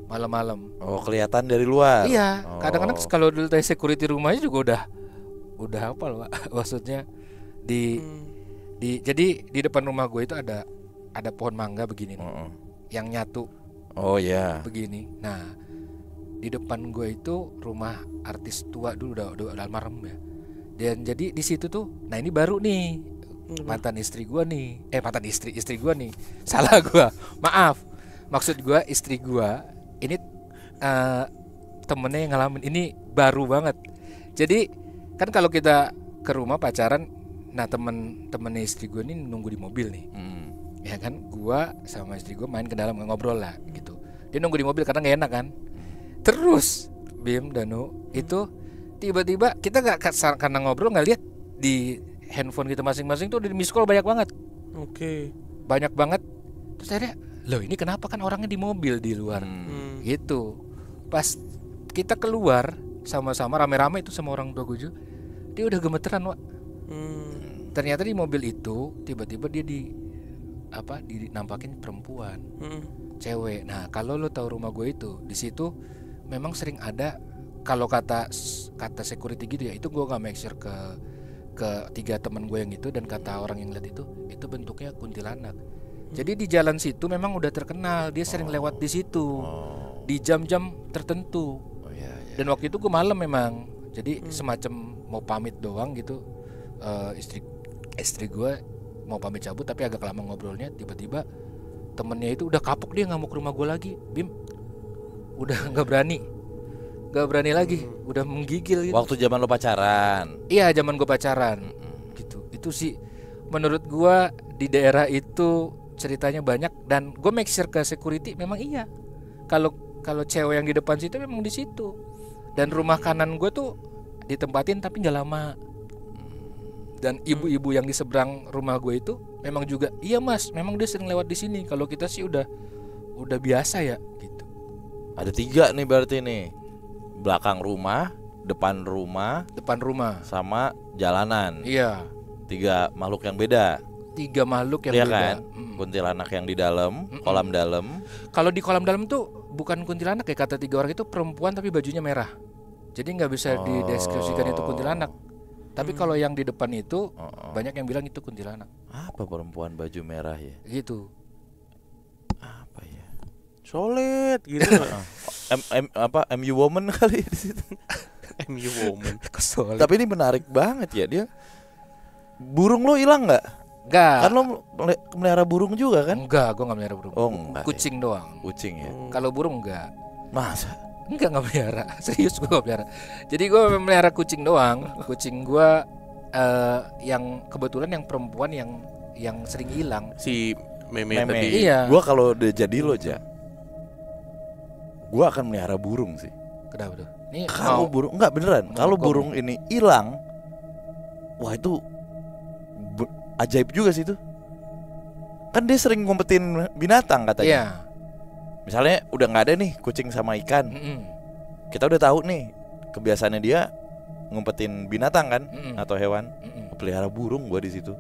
malam-malam. Oh, kelihatan dari luar. Iya, kadang-kadang kalau dari security rumahnya juga udah apa loh, maksudnya jadi di depan rumah gue itu ada pohon mangga begini nih, yang nyatu. Oh ya. Begini. Nah, di depan gue itu rumah artis tua dulu udah almarhum ya. Dan jadi di situ tuh, nah ini baru nih mantan istri gue nih, mantan istri gue nih, salah gue, maaf, maksud gue istri gue ini temennya yang ngalamin ini baru banget. Jadi kan kalau kita ke rumah pacaran, nah temen istri gue ini nunggu di mobil nih, ya kan, gue sama istri gue main ke dalam ngobrol lah gitu. Dia nunggu di mobil karena nggak enak kan. Terus Bim, Danu, itu tiba-tiba kita nggak karena ngobrol nggak lihat di handphone kita masing-masing tuh di miss call banyak banget. Oke. Banyak banget. Terus akhirnya, loh ini kenapa, kan orangnya di mobil di luar. Gitu. Pas kita keluar sama-sama rame-rame itu sama orang tua gue juga, dia udah gemeteran, Wak. Ternyata di mobil itu tiba-tiba dia dinampakin perempuan, cewek. Nah, kalau lo tahu rumah gue itu, di situ memang sering ada, kalau kata security gitu ya, itu gue nggak make sure ke 3 teman gue yang itu, dan kata orang yang lihat itu bentuknya kuntilanak. Jadi di jalan situ memang udah terkenal, dia sering lewat di situ di jam-jam tertentu. Dan waktu itu gue malam memang, jadi semacam mau pamit doang gitu. Istri gue mau pamit cabut tapi agak lama ngobrolnya, tiba-tiba temennya itu udah kapok, dia nggak mau ke rumah gue lagi, Bim. Udah nggak berani lagi, udah menggigil gitu. Waktu zaman lo pacaran. Iya, zaman gue pacaran gitu. Itu sih menurut gue di daerah itu ceritanya banyak, dan gue make sure ke security memang iya. Kalau cewek yang di depan situ memang di situ. Dan rumah kanan gue tuh ditempatin tapi nggak lama. Dan ibu-ibu yang di seberang rumah gue itu memang juga, iya mas, memang dia sering lewat di sini. Kalau kita sih udah biasa ya gitu. Ada 3 nih berarti nih. Belakang rumah, depan rumah, sama jalanan. Iya. 3 makhluk yang beda. 3 makhluk yang Iya beda. kan? Kuntilanak yang di dalam, kolam dalam. Kalau di kolam dalam tuh bukan kuntilanak ya, kata 3 orang itu perempuan tapi bajunya merah. Jadi nggak bisa dideskripsikan itu kuntilanak. Tapi kalau yang di depan itu banyak yang bilang itu kuntilanak. Apa perempuan baju merah ya? Gitu. Apa ya? Solid gitu. MU woman kali di situ. MU woman. Kesolid. Tapi ini menarik banget ya dia. Burung lo hilang nggak? Enggak. Kan lo melihara burung juga kan? Enggak, gue nggak melihara burung. Oh, enggak. Kucing doang. Kucing ya. Kalau burung enggak. Masa? Enggak melihara. Serius gue nggak melihara. Jadi gue melihara kucing doang. Kucing gue yang kebetulan yang perempuan yang sering hilang. Si Meme Meme. tadi. Iya. Gua kalau udah jadi lo aja, gua akan melihara burung sih. Kenapa tuh? Ini Kalau mau burung enggak beneran. Kalau ngomong. burung ini hilang, wah itu ajaib juga sih itu. Kan dia sering ngumpetin binatang katanya. Iya. Misalnya udah nggak ada nih kucing sama ikan, Mm-mm. kita udah tahu nih kebiasaannya dia ngumpetin binatang kan Mm-mm. atau hewan. Mm-mm. Pelihara burung gua di situ,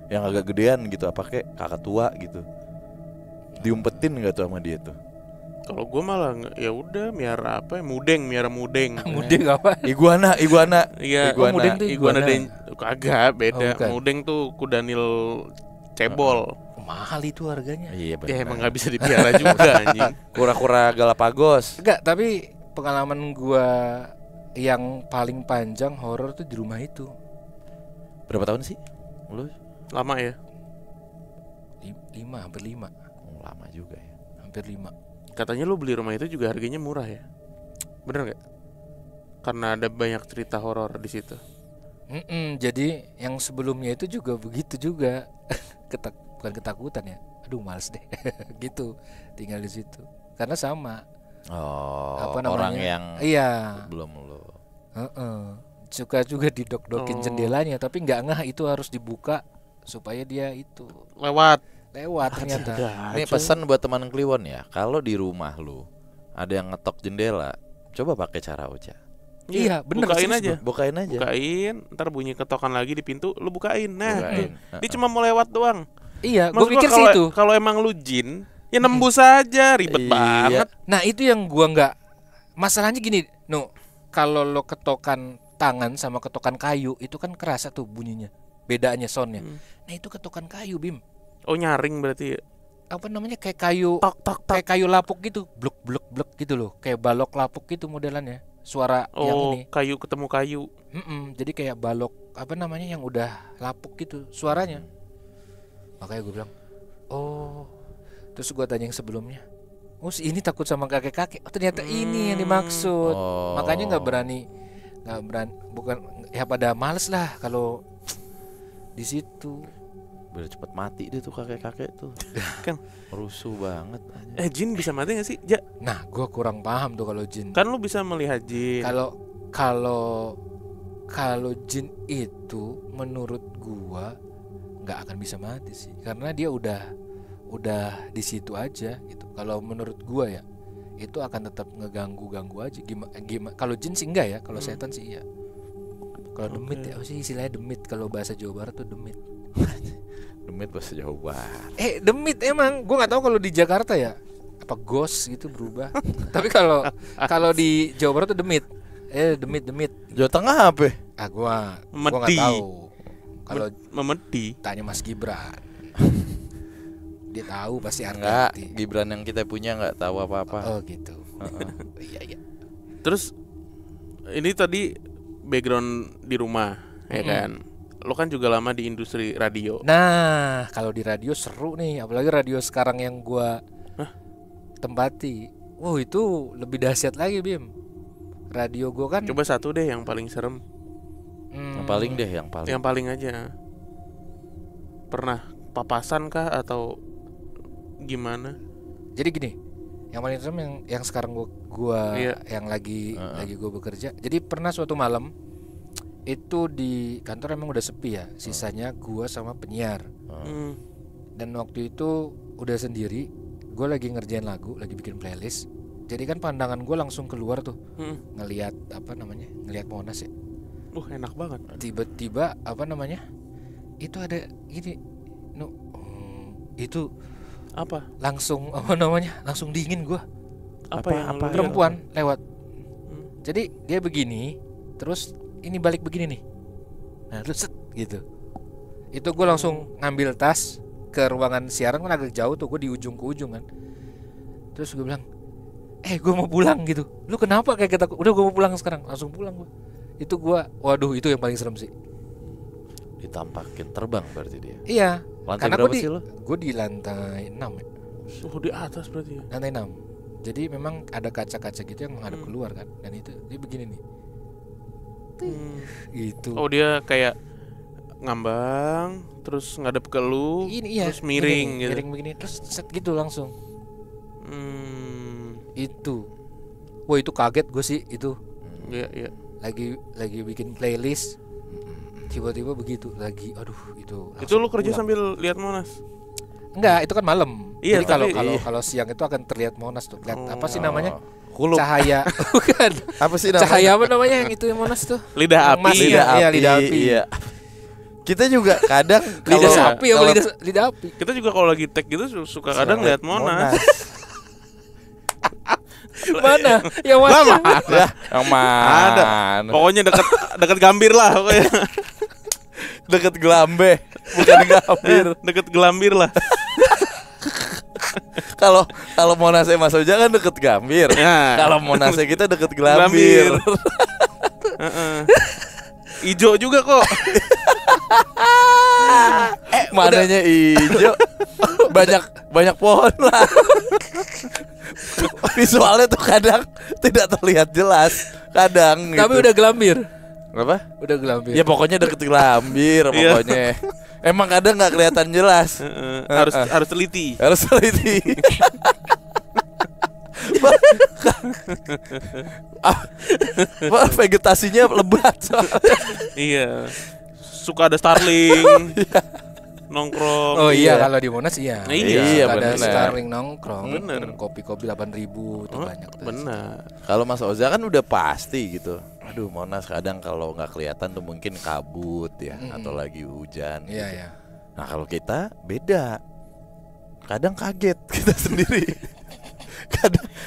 yang agak gedean gitu, apa kayak kakak tua gitu. Diumpetin nggak tuh sama dia tuh? Kalau gue malah ya udah miara apa ya, miara mudeng. Mudeng apa? Iguana. Iya, Iguana. mudeng tuh iguana iguana. kagak beda. Oh, bukan. Mudeng tuh kudanil cebol. Mahal itu harganya. Iya Ya benar. emang nggak bisa dipelihara juga anjing. Kura-kura Galapagos. Enggak, tapi pengalaman gua yang paling panjang horor tuh di rumah itu. Berapa tahun sih? Lu? Lama ya. 5, hampir 5. Oh, lama juga ya. Hampir 5. Katanya lu beli rumah itu juga harganya murah ya. Bener nggak? Karena ada banyak cerita horor di situ. Jadi yang sebelumnya itu juga begitu juga. Bukan ketakutan ya. Aduh, males deh. Gitu. Tinggal di situ. Karena sama. Oh, Apa namanya? orang yang Iya. belum lu. Suka juga didok-dokin Oh. jendelanya, tapi nggak ngeh itu harus dibuka supaya dia itu Lewat. ternyata. Ini pesan buat teman Kliwon ya. Kalau di rumah lu ada yang ngetok jendela, coba pakai cara Ocha. Iya, bener, Bukain serius aja. Bukain aja. Bukain, ntar bunyi ketokan lagi di pintu, lu bukain. Nah, Bukain. dia cuma mau lewat doang. Iya, gue Maksud gua pikir sih itu. kalau emang lu jin, ya nembus aja, ribet Iya. banget. Nah, itu yang gua nggak. Masalahnya gini, kalau lo ketokan tangan sama ketokan kayu itu kan kerasa tuh bunyinya, bedanya soundnya. Nah, itu ketokan kayu, Bim. Oh, nyaring berarti. Apa namanya, kayak kayu, Tok tok tok. kayak kayu lapuk gitu, blek blek blek gitu loh, kayak balok lapuk gitu modelannya. Suara yang Oh, ini. kayu ketemu kayu. Jadi kayak balok apa namanya yang udah lapuk gitu suaranya. Makanya gue bilang, oh. Terus gue tanya yang sebelumnya, oh ini takut sama kakek-kakek. Oh ternyata ini yang dimaksud. Oh. Makanya nggak berani, bukan ya pada males lah kalau di situ. Biar cepet mati dia tuh kakek-kakek tuh. Kan Rusuh banget. jin bisa mati gak sih? Ja, Nah gue kurang paham tuh kalau jin. kan lu bisa melihat jin. Kalau jin itu menurut gua nggak akan bisa mati sih, karena dia udah di situ aja gitu. Kalau menurut gua ya itu akan tetap ngeganggu aja. Gimana? Kalau jin sih enggak ya, kalau setan sih iya. Kalau demit ya, apa sih istilahnya demit? Kalau bahasa Jawa Barat tuh demit. Demit bahasa Jawa. Demit emang, gua nggak tahu kalau di Jakarta ya apa ghost gitu berubah. Tapi kalau di Jawa Barat tuh demit. Demit. Jawa Tengah apa? Gua Medi. nggak tahu. Kalau Memedi. tanya Mas Gibran, dia tahu pasti Enggak, arti. Gibran yang kita punya nggak tahu apa-apa. Oh gitu. Iya. Terus ini tadi background di rumah, ya kan? Lo kan juga lama di industri radio. Nah, kalau di radio seru nih, apalagi radio sekarang yang gua tempati. Wow, itu lebih dahsyat lagi, Bim. Radio gua kan Coba satu deh yang paling serem. Yang paling deh, yang paling. Yang paling aja. Pernah papasan kah atau gimana? Jadi gini, yang paling serem yang sekarang gua Iya. yang lagi gua bekerja. Jadi pernah suatu malam itu di kantor emang udah sepi ya, sisanya gua sama penyiar. Dan waktu itu udah sendiri, gua lagi ngerjain lagu, lagi bikin playlist. Jadi kan pandangan gua langsung keluar tuh, ngelihat ngelihat Monas ya. Enak banget. Tiba-tiba itu ada gini, itu Apa? langsung langsung dingin gua. Apa yang lu lihat? Perempuan lewat. Jadi dia begini, terus ini balik begini nih. Nah, terus set gitu. Itu gue langsung ngambil tas ke ruangan siaran, kan agak jauh tuh, gue di ujung ke ujung kan. Terus gue bilang, gue mau pulang gitu. Lu kenapa kayak kita? Udah gue mau pulang sekarang, langsung pulang gue. Itu gue, waduh itu yang paling serem sih. Ditampakin terbang berarti dia. Iya, Lantai Karena berapa sih lo? gue di lantai 6 ya. Oh, di atas berarti ya. Lantai 6. Jadi memang ada kaca-kaca gitu yang menghadap keluar kan. Dan itu dia begini nih. Gitu. Oh, dia kayak ngambang terus ngadep ke lu, Ini iya. terus miring gini, gitu. Miring begini terus set gitu langsung. Itu. Wah, itu kaget gue sih itu. Iya, iya. Lagi bikin playlist. Tiba-tiba begitu lagi. Aduh, itu. Itu lu kerja pulang. sambil lihat Monas. Enggak, itu kan malam. Iya, Jadi kalau tapi- kalau siang itu akan terlihat Monas tuh. Lihat apa sih namanya? Hulu. Cahaya. Bukan. Apa sih namanya? Cahaya apa namanya yang itu yang Monas tuh? Lidah Yang emas, api. iya, lidah api. Iya. Kita juga kadang Lidah kalau- sapi apa kalau- lidah api? Kita juga kalau lagi tag gitu suka kadang lihat Monas. Mana? Yang mana? Lama. Ya, yang mana? Ada. Pokoknya dekat Gambir lah pokoknya. Deket Gelambe, bukan Gambir. Deket Gelambir lah. Kalau Monasnya Mas Oja kan deket Gambir. Ya. Kalau Monasnya kita deket Gelambir. Heeh. Ijo juga kok. Mananya hijau. Banyak pohon lah. Visualnya tuh kadang tidak terlihat jelas. Kadang Tapi gitu. udah gelambir. Apa? Udah gelambir. Ya pokoknya deket Gelambir Iya. pokoknya. Emang kadang nggak kelihatan jelas. Harus teliti. Harus teliti. Vegetasinya lebat soalnya. Iya. Suka ada starling. Nongkrong. Oh iya, Iya. kalau di Monas iya. Iya, Ada bener. Starling nongkrong. Bener. Kopi-kopi 8.000 tuh banyak tuh. Benar. Kalau Mas Oza kan udah pasti gitu. Aduh, Monas kadang kalau nggak kelihatan tuh mungkin kabut ya, atau lagi hujan. Iya, gitu. iya. Nah kalau kita beda. Kadang kaget kita sendiri.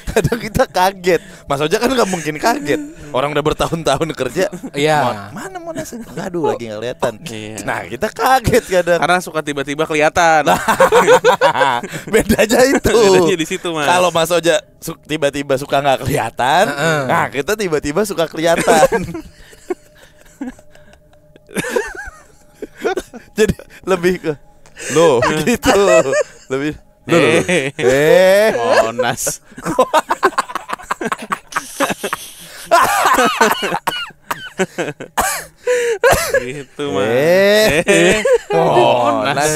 Kadang kita kaget. Mas Oja kan nggak mungkin kaget. Orang udah bertahun-tahun kerja. Iya. Mana Monas? Aduh lagi nggak kelihatan. Iya. Nah kita kaget kadang. Karena suka tiba-tiba kelihatan. Bedanya itu. Bedanya di situ, Mas. Kalau Mas Oja tiba-tiba suka nggak kelihatan, nah kita tiba-tiba suka kelihatan. Jadi lebih ke loh gitu. Lebih loh. Monas. Gitu, Mas. Monas.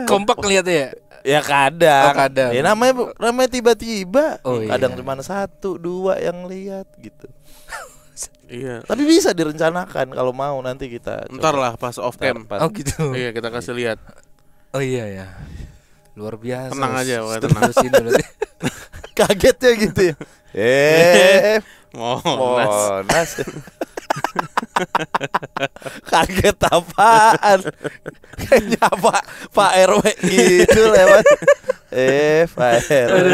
Kompak ngeliatnya ya? Ya kadang. Oh, kadang. Ya namanya tiba-tiba. Oh, iya. Kadang cuma 1-2 yang lihat gitu. Iya. Tapi bisa direncanakan kalau mau nanti kita. Ntar lah pas off cam. Pas- Oh gitu. Iya, kita kasih lihat. Oh iya ya. Luar biasa. Tenang aja, pokoknya tenang. Terusin dulu deh. Kagetnya gitu ya. Monas. Monas. Kaget apaan? Kayaknya Pak RW gitu lewat. Pak RW.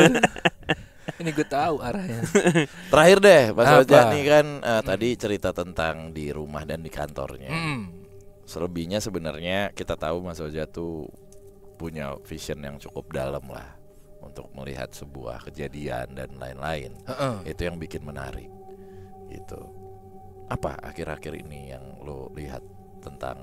Ini gue tahu arahnya. Terakhir deh, Mas Apa? Oja nih kan tadi cerita tentang di rumah dan di kantornya. Selebihnya sebenarnya kita tahu Mas Oja tuh punya vision yang cukup dalam lah untuk melihat sebuah kejadian dan lain-lain. Itu yang bikin menarik. Gitu. Apa akhir-akhir ini yang lo lihat tentang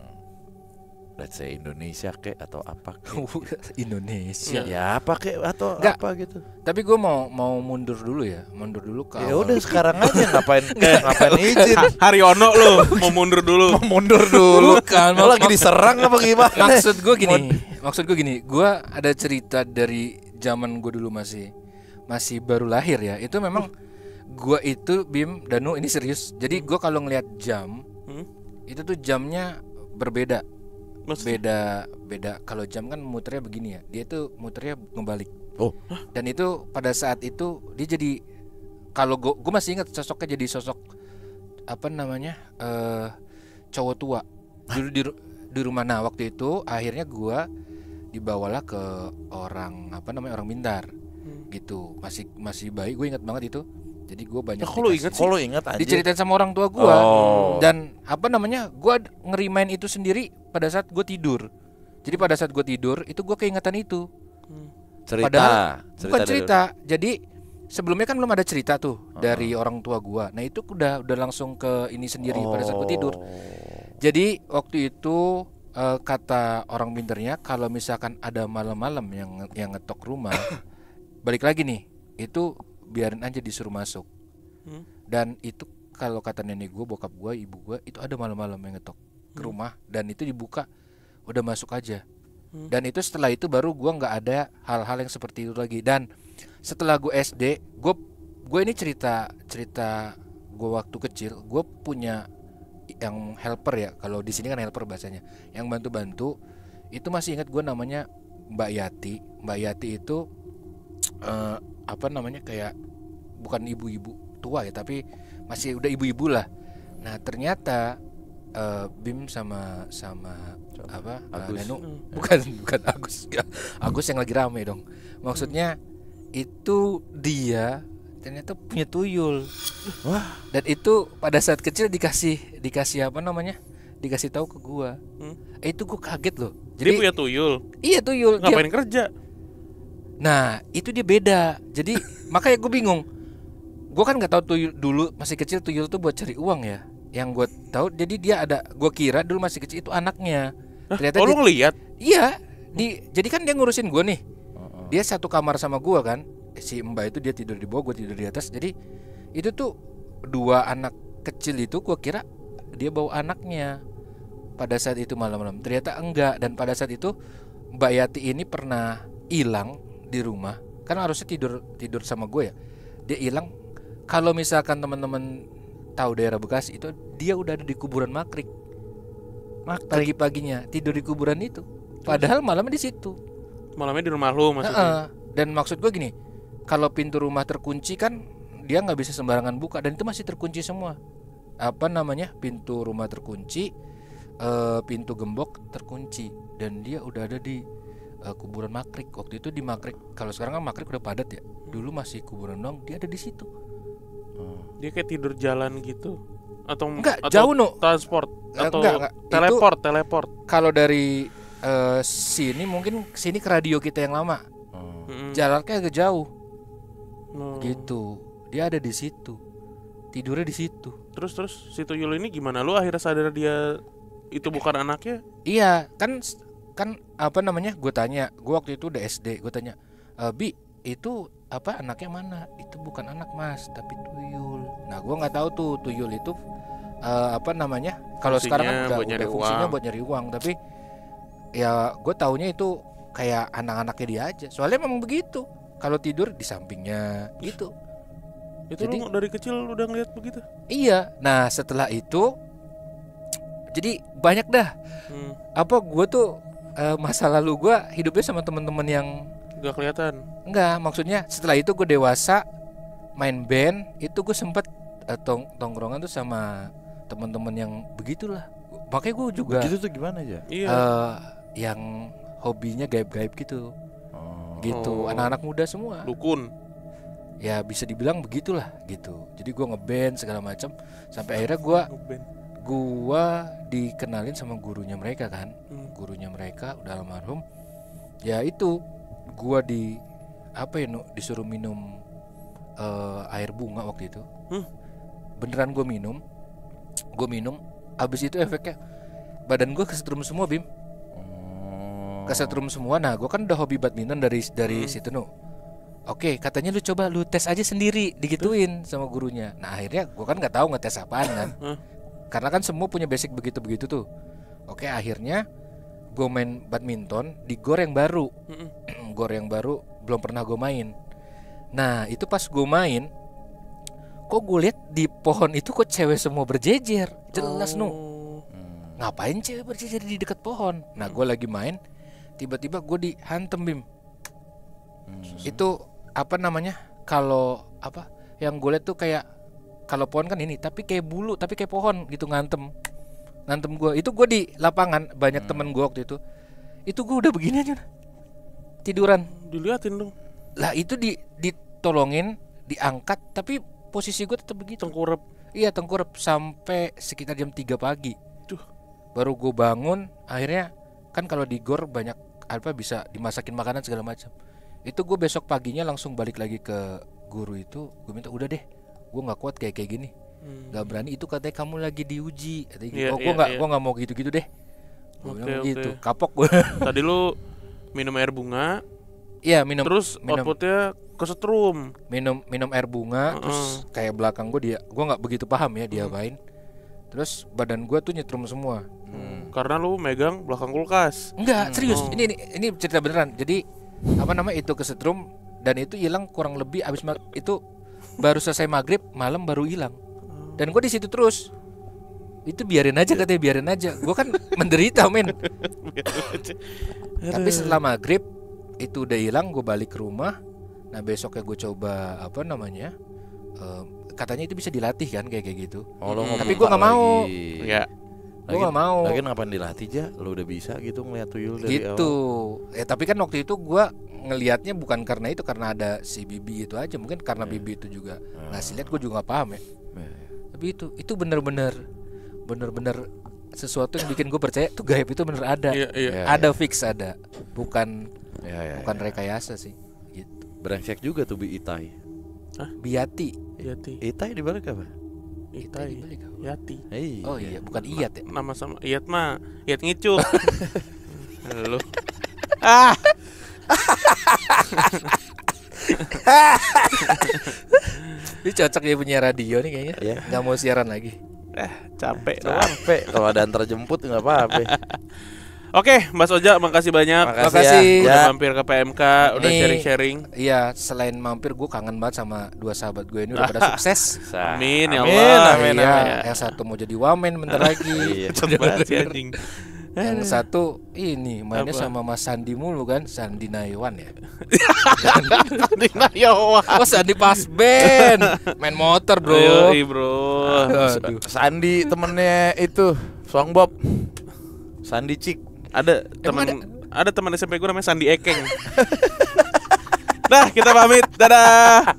let's say Indonesia kek atau apa kek? Indonesia. Ya apa kek atau Enggak. apa gitu. Tapi gue mau mundur dulu ya. Mundur dulu ke Ya awal. udah sekarang aja ngapain izin. Haryono lo mau mundur dulu. Mundur dulu. Bukan, Lo lagi diserang apa gimana? Maksud gue gini, gue ada cerita dari zaman gue dulu masih baru lahir ya. Itu memang gue itu Bim Danu ini serius. Jadi gue kalau ngelihat jam itu tuh jamnya berbeda. Maksudnya? Beda. Kalau jam kan muternya begini ya. Dia tuh muternya ngebalik. Oh, Dan itu pada saat itu dia jadi, kalau gue masih ingat sosoknya jadi sosok apa namanya cowok tua dulu di rumah. Nah waktu itu akhirnya gue dibawalah ke orang orang Mindar gitu, masih bayi, gue ingat banget itu. Jadi gue banyak kok lo ingat aja. diceritain sama orang tua gue. Dan gue ngerimain itu sendiri pada saat gue tidur. Jadi pada saat gue tidur itu gue keingatan itu. Bukan cerita. Jadi sebelumnya kan belum ada cerita tuh dari orang tua gue. Nah itu udah langsung ke ini sendiri pada saat gue tidur. Jadi waktu itu kata orang pinternya kalau misalkan ada malam-malam yang ngetok rumah, balik lagi nih, itu biarin aja disuruh masuk. Dan itu kalau kata nenek gue, bokap gue, ibu gue, itu ada malam-malam yang ngetok ke rumah dan itu dibuka, udah masuk aja. Dan itu setelah itu baru gue nggak ada hal-hal yang seperti itu lagi. Dan setelah gue SD, gue ini cerita gue waktu kecil, gue punya yang helper ya, kalau di sini kan helper bahasanya, yang bantu-bantu. Itu masih ingat gue namanya Mbak Yati. Mbak Yati itu apa namanya, kayak bukan ibu-ibu tua ya, tapi masih udah ibu-ibu lah. Nah ternyata Bim sama apa Agus. Nenu, bukan Agus ya. Agus yang lagi rame dong. Maksudnya itu dia ternyata punya tuyul. Wah, Dan itu pada saat kecil dikasih apa namanya, dikasih tahu ke gua. Itu gua kaget loh. Dia punya tuyul. Iya tuyul. Ngapain kerja? Nah itu dia beda. Jadi makanya gue bingung. Gue kan nggak tahu tuyul dulu masih kecil, tuyul tuh buat cari uang ya. Yang gue tahu, jadi dia ada. Gue kira dulu masih kecil itu anaknya. Ternyata lu ngeliat? Iya. Jadi kan dia ngurusin gue nih. Dia satu kamar sama gue kan. Si Mbak itu dia tidur di bawah, gue tidur di atas. Jadi itu tuh dua anak kecil itu gue kira dia bawa anaknya pada saat itu malam-malam. Ternyata enggak. Dan pada saat itu Mbak Yati ini pernah hilang di rumah. Kan harusnya tidur sama gue ya. Dia hilang. Kalau misalkan teman-teman tahu daerah Bekasi itu, dia udah ada di kuburan Makrik. Pagi-paginya tidur di kuburan itu. Padahal malamnya di situ. Malamnya di rumah lu maksudnya? Dan maksud gue gini, kalau pintu rumah terkunci kan dia nggak bisa sembarangan buka, dan itu masih terkunci semua. Apa namanya, pintu rumah terkunci, pintu gembok terkunci, dan dia udah ada di kuburan Makrik. Waktu itu di Makrik, kalau sekarang kan Makrik udah padat ya. Dulu masih kuburan doang, dia ada di situ. Dia kayak tidur jalan gitu? Atau enggak, atau jauh no. Transport atau Enggak. teleport? Kalau dari sini mungkin sini ke radio kita yang lama. Jaraknya agak jauh. Gitu. Dia ada di situ. Tidurnya di situ. Terus si tuyul ini gimana? Lu akhirnya sadar dia itu bukan anaknya? Iya, kan apa namanya? Gue tanya, gue waktu itu udah SD, gue tanya, Bi, itu apa anaknya mana? Itu bukan anak mas, tapi tuyul. Nah, gue nggak tahu tuh tuyul itu apa namanya? Kalau sekarang kan udah fungsinya buat nyari uang, tapi ya gue taunya itu kayak anak-anaknya dia aja. Soalnya memang begitu. Kalau tidur di sampingnya gitu. Itu jadi, lu dari kecil udah ngeliat begitu? Iya. Nah setelah itu, jadi banyak dah. Apa gue tuh masa lalu gue hidupnya sama teman-teman yang nggak kelihatan. Enggak, maksudnya setelah itu gue dewasa, main band, itu gue sempet tongkrongan tuh sama teman-teman yang begitulah. Makanya gue juga. Begitu tuh gimana aja? Yang hobinya gaib-gaib gitu. Gitu, anak-anak muda semua. Dukun. Ya bisa dibilang begitulah gitu. Jadi gue ngeband segala macam sampai akhirnya gue dikenalin sama gurunya mereka kan. Gurunya mereka udah almarhum. Ya itu gue disuruh minum air bunga waktu itu. Beneran gue minum. Abis itu efeknya badan gue kesetrum semua, Bim. Kesetrum semua. Nah gue kan udah hobi badminton dari situ no. Oke, katanya lu tes aja sendiri, digituin sama gurunya. Nah akhirnya gue kan nggak tahu ngetes apaan kan. Karena kan semua punya basic begitu tuh. Oke, akhirnya gue main badminton di gor yang baru. Gor yang baru belum pernah gue main. Nah itu pas gue main, kok gue lihat di pohon itu kok cewek semua berjejer. Jelas ngapain cewek berjejer di dekat pohon? Nah gue lagi main, tiba-tiba gue dihantem, Bim. Itu apa namanya? Kalau apa? Yang gue lihat tuh kayak, kalau pohon kan ini, tapi kayak bulu, tapi kayak pohon gitu, ngantem gue. Itu gue di lapangan, banyak temen gue waktu itu. Itu gue udah begini aja, tiduran. Diliatin dong. Lah itu ditolongin, diangkat, tapi posisi gue tetap begitu. Tengkurap. Iya tengkurap sampai sekitar jam 3 pagi. Baru gue bangun. Akhirnya kan kalau di gor banyak apa, bisa dimasakin makanan segala macam. Itu gue besok paginya langsung balik lagi ke guru itu. Gue minta udah deh, gue nggak kuat kayak gini, nggak berani. Itu katanya kamu lagi diuji. Gue nggak mau gitu deh. Gua Oke, bilang oke. gitu, kapok gue. Tadi lu minum air bunga, Iya minum, terus minum, outputnya kesetrum. minum air bunga, terus kayak belakang gue nggak begitu paham ya dia apain. Terus badan gue tuh nyetrum semua. Karena lu megang belakang kulkas. Enggak, serius. Ini cerita beneran. Jadi apa namanya itu kesetrum dan itu hilang kurang lebih abis itu baru selesai maghrib malam baru hilang. Dan gue di situ terus. Itu biarin aja katanya, biarin aja. Gue kan menderita men. Tapi setelah maghrib itu udah hilang, gue balik ke rumah. Nah besoknya gue coba apa namanya, katanya itu bisa dilatih kan kayak gitu. Oh, lo Tapi gue nggak mau. Ya. Gue nggak mau. Lagian ngapain dilatih aja? Lo udah bisa gitu ngeliat tuyul dari Gitu. awal. Tapi kan waktu itu gue ngelihatnya bukan karena itu, karena ada si Bibi itu aja. Mungkin karena Bibi itu juga ngasih lihat, gue juga nggak paham ya. Tapi itu bener-bener sesuatu yang bikin gue percaya tuh gaib itu bener ada. Iya. Ada fix ada. Bukan Bukan rekayasa sih. Gitu. Brengsek juga tuh Bi Itai. Biati. Yati. Itai dibalik apa? Itai. dibalik apa? Yati. Hey. Oh iya, bukan Iyat ya. Nama sama Iyat mah Iyat ngicuk. Lu. Ini cocok ya punya radio nih kayaknya. Iya. Nggak mau siaran lagi. Capek doang. Sampai kalau ada antar jemput nggak apa-apa. Oke, Mas Oja, makasih banyak. Makasih. Udah Ya. mampir ke PMK, udah Ini- sharing-sharing. Iya, selain mampir gue kangen banget sama dua sahabat gue ini udah pada sukses. Amin ya Amin, Allah. amin, Iya, amin. yang satu mau jadi wamen bentar lagi. Iya. Coba si anjing. Yang satu ini mainnya Apa? sama Mas Sandi mulu kan, Sandi Nayawan ya. Oh Sandi pas band, main motor bro. Yoi, bro. Aduh. Sandi temennya itu Song Bob. Sandi Cik. Ada Emang teman SMP gue namanya Sandi Ekeng. Dah, kita pamit. Dadah.